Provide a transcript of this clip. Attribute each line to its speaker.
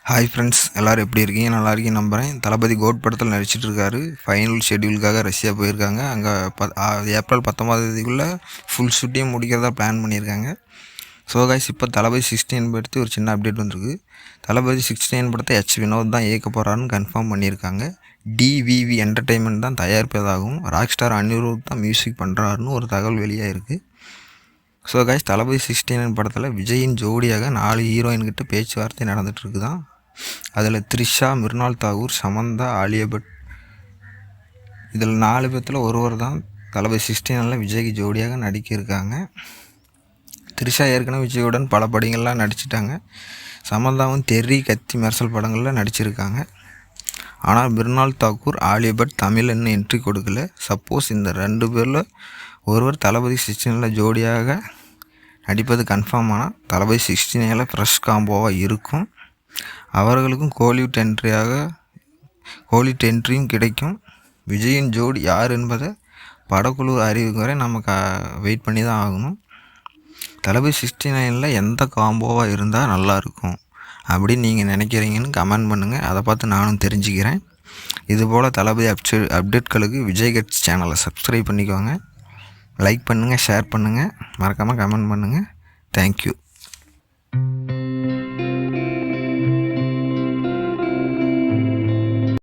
Speaker 1: Hi friends, எல்லோரும் எப்படி இருக்கீங்க? நல்லா இருக்கீங்க நம்புகிறேன். தளபதி கோட் படத்தில் நடிச்சிட்டு இருக்காரு. ஃபைனல் ஷெட்யூலுக்காக ரஷ்யா போயிருக்காங்க. அங்கே ஏப்ரல் 19 ஃபுல் ஷூட்டையும் முடிக்கிறதா பிளான் பண்ணியிருக்காங்க. ஸோ கைஸ், இப்போ தளபதி 16 பற்றி ஒரு சின்ன அப்டேட் வந்திருக்கு. தளபதி 16 படத்தை வினோத் தான் இயக்க போகிறாருன்னு கன்ஃபார்ம் பண்ணியிருக்காங்க. டிவிவி என்டர்டெயின்மெண்ட் தான் தயாரிப்பதாகவும் ராக் ஸ்டார் அனிருத் தான் மியூசிக் பண்ணுறாருன்னு ஒரு தகவல் வெளியாக இருக்குது. ஸோ கைஸ், தளபதி 16 படத்தில் விஜயின் ஜோடியாக 4 ஹீரோயின்கிட்ட பேச்சுவார்த்தை நடந்துகிட்ருக்கு தான். அதில் த்ரிஷா, மிர்னால் தாகூர், சமந்தா, ஆலியா பட், இதில் 4 பேர்த்தில் ஒருவர் தான் தளபதி 16 விஜய்க்கு ஜோடியாக நடிக்க இருக்காங்க. த்ரிஷா ஏற்கனவே விஜயுடன் பல படங்கள்லாம் நடிச்சிட்டாங்க. சமந்தாவும் தெரி, கத்தி, மெர்சல் படங்களில் நடிச்சிருக்காங்க. ஆனால் மிர்னால் தாகூர், ஆலியா பட் தமிழ் இன்னும் என்ட்ரி கொடுக்கல. சப்போஸ் இந்த 2 பேரில் ஒருவர் தளபதி 16 ஜோடியாக நடிப்பது கன்ஃபார்ம் ஆனால் தளபதி 16 ஃப்ரெஷ் காம்போவாக இருக்கும். அவர்களுக்கும் கோலிவுட் என்ட்ரியும் கிடைக்கும். விஜயின் ஜோடி யார் என்பதை படக்குழு அறிவிக்கும் வரை நம்ம வெயிட் பண்ணி தான் ஆகணும். தளபதி 69 எந்த காம்போவாக இருந்தால் நல்லாயிருக்கும் அப்படின்னு நீங்கள் நினைக்கிறீங்கன்னு கமெண்ட் பண்ணுங்கள். அதை பார்த்து நானும் தெரிஞ்சுக்கிறேன். இதுபோல் தளபதி அப்டேட்களுக்கு விஜய் கட்ஸ் சேனலை சப்ஸ்கிரைப் பண்ணிக்கோங்க. லைக் பண்ணுங்கள், ஷேர் பண்ணுங்கள், மறக்காமல் கமெண்ட் பண்ணுங்கள். தேங்க்யூ.